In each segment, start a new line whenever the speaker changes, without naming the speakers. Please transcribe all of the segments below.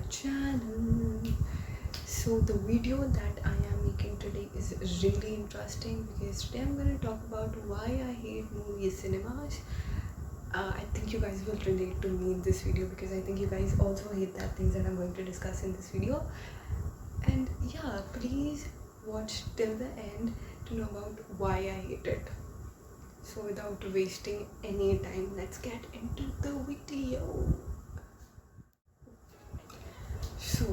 channel. So the video that I am making today is really interesting because today I'm going to talk about why I hate movie cinemas. I think you guys will relate to me in this video because I think you guys also hate that things that I'm going to discuss in this video. And yeah, please watch till the end to know about why I hate it. So without wasting any time, let's get into the video. So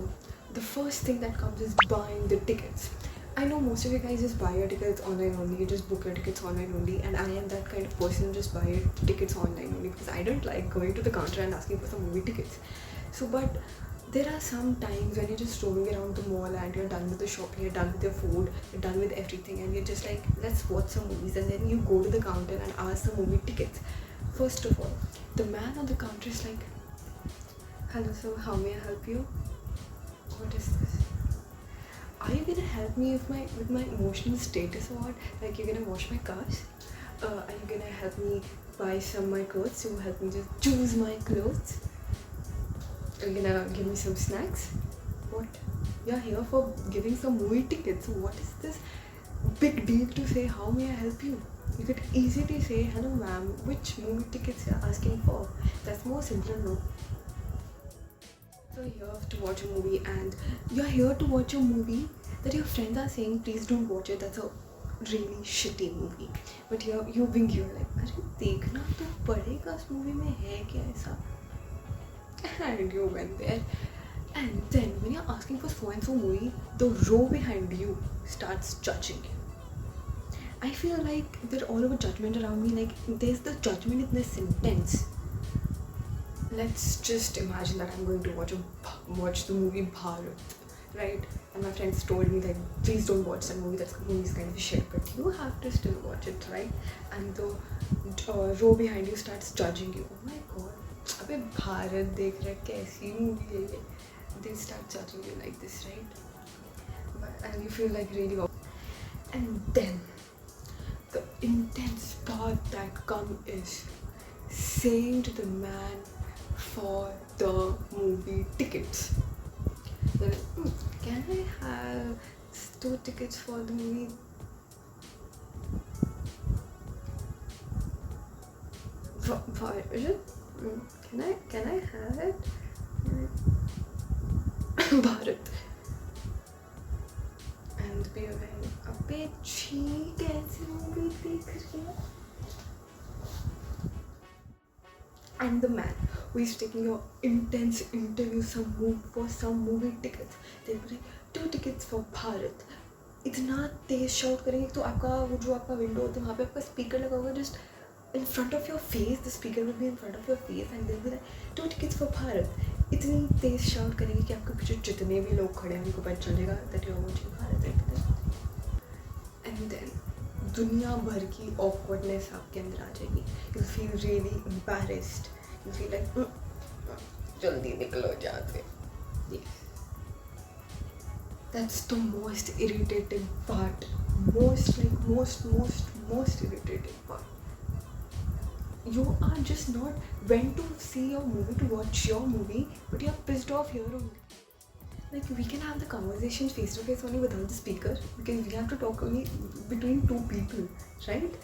the first thing that comes is buying the tickets. I know most of you guys just buy your tickets online only, you just book your tickets online only, and I am that kind of person who just buy tickets online only because I don't like going to the counter and asking for some movie tickets. So but there are some times when you're just roaming around the mall and you're done with the shopping, you're done with your food, you're done with everything, and you're just like, let's watch some movies, and then you go to the counter and ask the movie tickets. First of all, the man on the counter is like, hello sir, how may I help you? What is this? Are you gonna help me with my emotional status or what? Like, you're gonna wash my cars? Are you gonna help me buy some my clothes? You help me just choose my clothes? Are you gonna give me some snacks? What? You're here for giving some movie tickets. What is this big deal to say how may I help you? You could easily say, hello ma'am, which movie tickets you're asking for? That's more simpler, no? So you're here to watch a movie and you're here to watch a movie that your friends are saying please don't watch it, that's a really shitty movie, but you're being here like, अरे देखना तो पड़ेगा, इस movie में है क्या ऐसा? And you went there, and then when you're asking for so and so movie, the row behind you starts judging you. I feel like they're all over judgment around me, like there's the judgment in this sentence. Let's just imagine that I'm going to watch the movie Bharat, right? And my friends told me like, please don't watch that movie, that movie is kind of shit, but you have to still watch it, right? And the row behind you starts judging you. Oh my god, अबे भारत देख रहा है, कैसी movie है ये? They start judging you like this, right? And you feel like really awful. And then the intense part that comes is saying to the man for the movie tickets, like, can I have 2 tickets for the movie? Is it? Can I have it? Bharat. And be like, अबे छी कैसी movie देख रही है? And the man who is taking your intense interview for some movie tickets, they'll be like, 2 tickets for Bharat. इतना तेज shout करेंगे तो आपका वो जो आपका विंडो होता है वहाँ पे आपका स्पीकर लगा होगा, just in front of your face, the speaker will be in front of your face and they'll be like, 2 tickets for Bharat. इतनी तेज शाउट करेंगे कि आपके पीछे जितने भी लोग खड़े हैं उनको पता चलेगा that you are watching Bharat. And then दुनिया भर की awkwardness आपके अंदर आ जाएगी. You feel really embarrassed. You feel like जल्दी निकलो यहाँ से. Yes. That's the most irritating part. Most irritating part. You are just not went to see your movie, to watch your movie, but you're pissed off here only. Like, we can have the conversation face to face only without the speaker because we have to talk only between 2 people, right?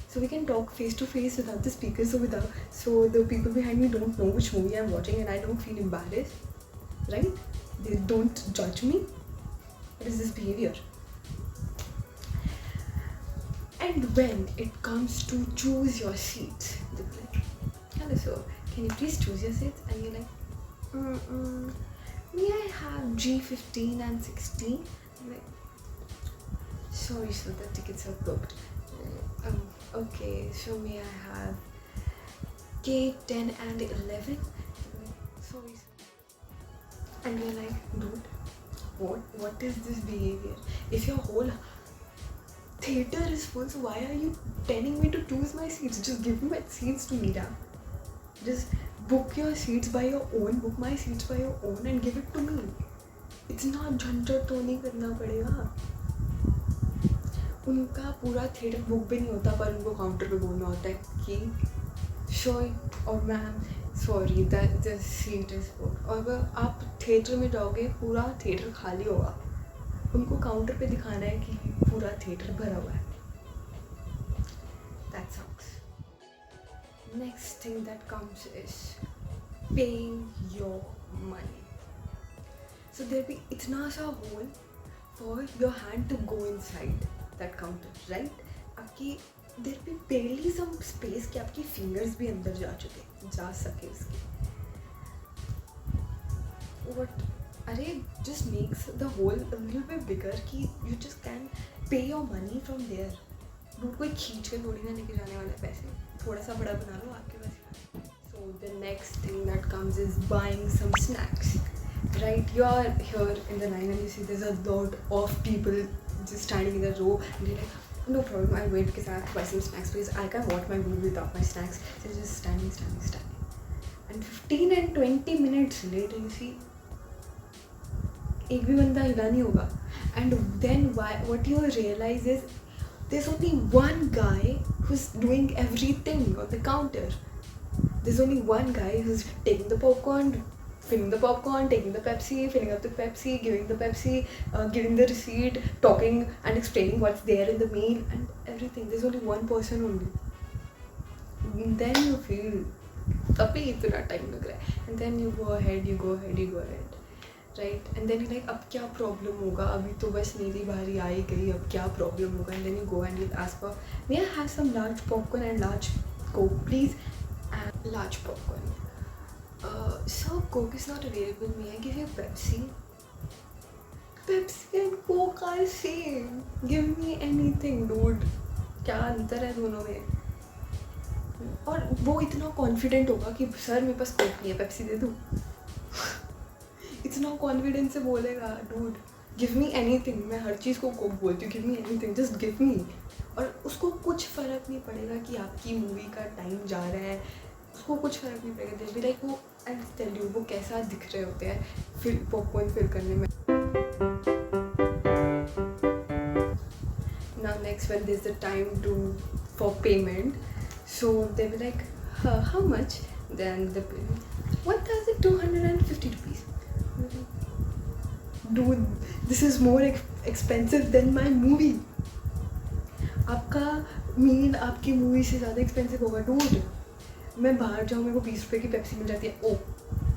So we can talk face to face without the speaker, so the people behind me don't know which movie I'm watching and I don't feel embarrassed, right? They don't judge me. What is this behavior? And when it comes to choose your seats, they'll be like, hello sir, can you please choose your seats? And you're like, may I have G15 and 16? I'm like, sorry sir, the tickets are booked. Okay, so may I have K10 and 11? I'm like, sorry sir. And you're like, dude, what is this behavior? If your whole theater is full, so why are you telling me to choose my seats? Just give me my seats to meet up. Just book your seats by your own, book my seats by your own and give it to me. इतना झंझट तो नहीं करना पड़ेगा. उनका पूरा theatre book भी नहीं होता पर उनको काउंटर पे बोलना होता है कि सर और ma'am sorry that the seat is book. और अगर आप थिएटर में जाओगे पूरा थिएटर खाली होगा, उनको काउंटर पे दिखाना है कि पूरा थिएटर भरा हुआ है। That sucks. Next thing that comes is paying your money. So there be इतना सा hole for your hand to go inside that counter, right? आपकी there be barely some space कि आपकी फिंगर्स भी अंदर जा सके उसके। What? अरे just makes the hole a little bit bigger कि you just can pay your money from there. दूध कोई खींच के थोड़ी ना लेके जाने वाला है पैसे, थोड़ा सा बड़ा बना लो आपके पास। So the next thing that comes is buying some snacks. Right, you are here in the line and you see there's a lot of people just standing in a row and you're like, no problem, I'll wait because I have to buy some snacks because I can't watch my movie without my snacks. So you're just standing. And 15 and 20 minutes later you see एक भी बंदा हिला नहीं होगा। And then what you realize is there's only one guy who's doing everything on the counter. There's only one guy who's taking the popcorn, filling the popcorn, taking the Pepsi, filling up the Pepsi, giving the Pepsi, giving the receipt, talking and explaining what's there in the meal and everything. There's only one person only. And then you feel तभी इतना time लग रहा है। And then you go ahead. Right, and then you like अब क्या problem होगा, अभी तो बस मेरी बारी आई गई, अब क्या प्रॉब्लम होगा। And then you go and you ask for, may I have some large popcorn and large Coke please, and large popcorn. Sir Coke is not available, may I give you Pepsi and Coke are same, give me anything dude. क्या अंतर है दोनों में? और वो इतना confident होगा कि सर मेरे पास कोक नहीं है, पेप्सी दे दूँ। इतना कॉन्फिडेंस से बोलेगा, डूड गिव मी एनीथिंग। मैं हर चीज़ को कोक बोलती हूँ, give me anything, just give me. और उसको कुछ फ़र्क नहीं पड़ेगा कि आपकी मूवी का टाइम जा रहा है, उसको कुछ फ़र्क नहीं पड़ेगा। दिल भी लाइक वो, आई टेल यू, वो कैसा दिख रहे होते हैं फिर पॉपकॉर्न फिल करने में। Now next when there is the time to for payment, so they will like how much, then the 1250 rupees. Dude, this is more expensive than my movie. आपका मील आपकी मूवी से ज़्यादा एक्सपेंसिव होगा dude. मैं बाहर जाऊँ, मेरे को 20 रुपये की पेप्सी मिल जाती है। ओ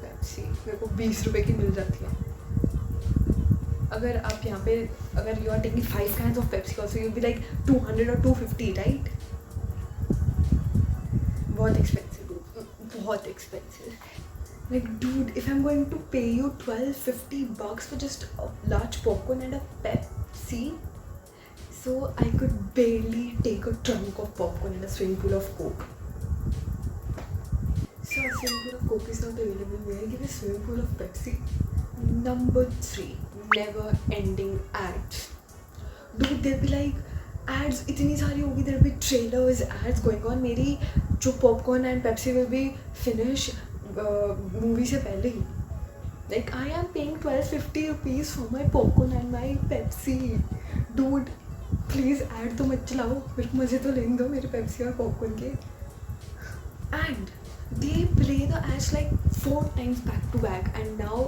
पेप्सी मेरे को 20 रुपये की मिल जाती है। अगर आप यहाँ पे, अगर you are taking 5 cans of Pepsi also, you'll be like 200 or 250, right? बहुत एक्सपेंसिव, बहुत expensive. Like dude, if I'm going to pay you $12.50 for just a large popcorn and a Pepsi, so I could barely take a trunk of popcorn and a swimming pool of Coke. So a swimming pool of Coke is not available. May I give a swimming pool of Pepsi? Number 3, never ending ads. Dude, they'll be like, ads इतनी सारी होगी, there'll be trailers, ads going on. मेरी जो popcorn and Pepsi will be finished movie से पहले ही। Like I am paying 1250 rupees for my popcorn and my Pepsi. Dude please ad तो मत चलाओ, मेरे को मज़े तो लेने दो मेरे पेप्सी और पॉपकॉर्न के। And they play the ads like 4 times back to back and now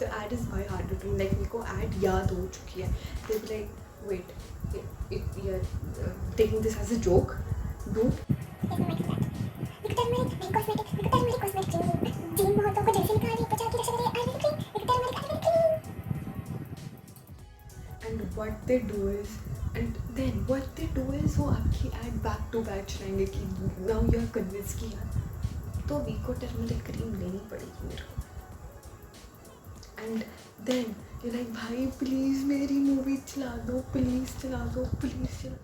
the ad is by heart to me. Like मेरे को ad याद हो चुकी है। They be like wait, you are taking this as a joke dude. And what they do is वो आपकी add back to back चलाएंगे कि नाउ यू आर कन्विंस कि यार तो वीको टर्मरिक क्रीम लेनी पड़ेगी मेरे को। एंड देन यू लाइक भाई प्लीज़ मेरी मूवी चला दो, प्लीज़ चला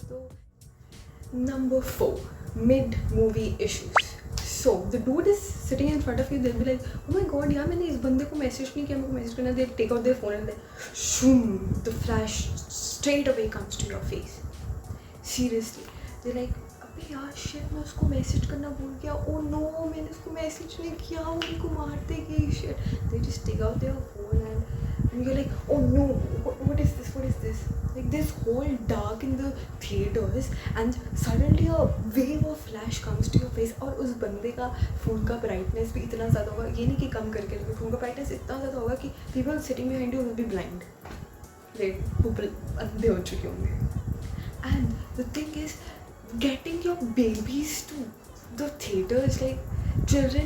दो। Number 4, mid-movie issues. So the dude is sitting in front of you, they'll be like, oh my god यार मैंने इस बंदे को मैसेज नहीं किया, मेरे को मैसेज करना। They take out their phone and then shoom, the flash straight away comes to your face. Seriously, they're like, अबे यार shit मैं उसको मैसेज करना भूल गया, oh no मैंने उसको मैसेज नहीं किया, वो उनको मार देगी shit। They just take out their phone and and you're like, oh no, what is this, like this whole dark in the theaters, and suddenly a wave of flash comes to your face, और उस बंदे का phone का brightness भी इतना ज़्यादा होगा, ये नहीं कि कम करके, लेकिन फ़ोन का brightness इतना ज़्यादा होगा कि people sitting behind you will be blind, like वो अंधे हो चुके होंगे. And the thing is, getting your babies to the theaters, like children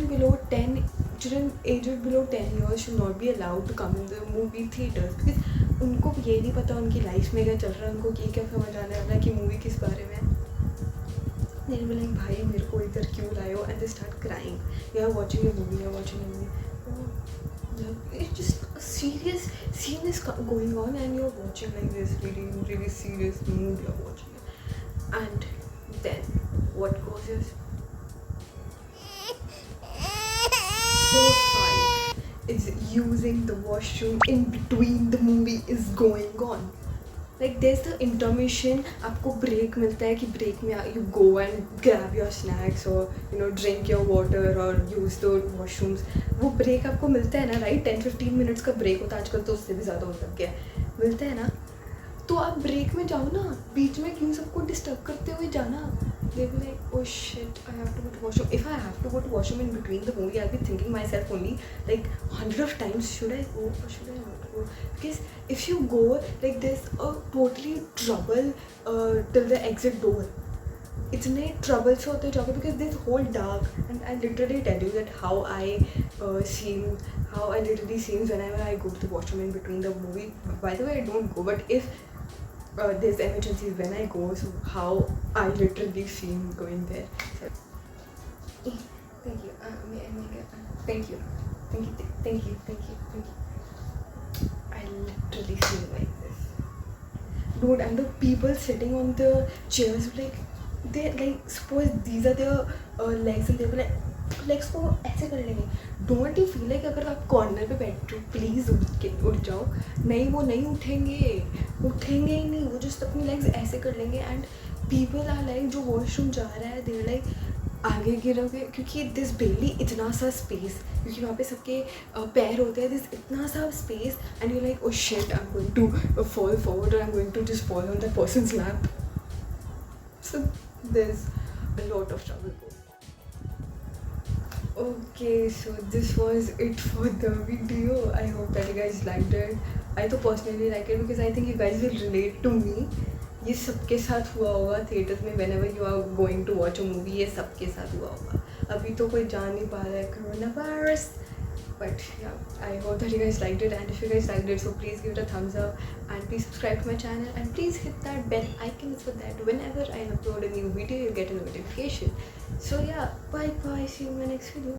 aged below 10 years should not be allowed to come in the movie theaters, because उनको ये नहीं पता उनकी लाइफ में क्या चल रहा है, उनको ये क्या समझ आने वाला है कि मूवी किस बारे में है. They'll be like, भाई मेरे को इधर क्यों लाए हो, and they start crying. You are watching a movie. It's just a serious scene is going on, and you're watching like this really serious movie you're watching it. And then what goes is number 5 is using the washroom in between the movie is going on. Like there's the intermission, आपको break मिलता है कि break में you go and grab your snacks or drink your water or use the washrooms. वो break आपको मिलता है ना, right? 10-15 minutes का break होता है आजकल, तो उससे भी ज़्यादा हो सकता है, मिलता है ना. तो आप ब्रेक में जाओ ना, बीच में क्यों सबको डिस्टर्ब करते हुए जाना. They will be like, oh shit, I have to go to washroom. If I have to go to washroom in between the movie, I'll be thinking myself only like 100 of times, should I go or should I not go? Because if you go, like there's a totally trouble till the exit door. इतने trouble से होते जाओगे because this whole dark, and I literally tell you that how I literally seem whenever I go to the washroom in between the movie. By the way, I don't go, but if there's emergencies when I go, so how I literally seem going there. So, thank you. Thank you. I literally feel like this, dude. And the people sitting on the chairs, like they like, suppose these are their legs, and they were like legs को ऐसे कर लेंगे. Don't you feel like अगर आप corner पे बैठ रहे हो, प्लीज़ उठ जाओ. नहीं, वो नहीं उठेंगे ही नहीं, वो जस्ट अपनी लेग्स ऐसे कर लेंगे. एंड पीपल आर लाइक, जो वॉशरूम जा रहा है, देर लाइक आगे गिरोगे, क्योंकि दिस बेली इतना सा स्पेस, क्योंकि वहाँ पे सबके पैर होते हैं, दिस इतना सा space, and you like, oh shit, I am going to fall forward, और I am going to just fall on that person's lap. So there is a lot of trouble. Okay, so this was it for the video. I hope that you guys liked it. I तो personally like it because I think you guys will relate to me. ये सबके साथ हुआ होगा theatres में, whenever you are going to watch a movie, ये सबके साथ हुआ होगा. अभी तो कोई जान नहीं पा रहा है, corona virus. But yeah, I hope that you guys liked it, and if you guys liked it, so please give it a thumbs up, and please subscribe to my channel, and please hit that bell icon so that whenever I upload a new video, you'll get a notification. So yeah, bye, see you in my next video.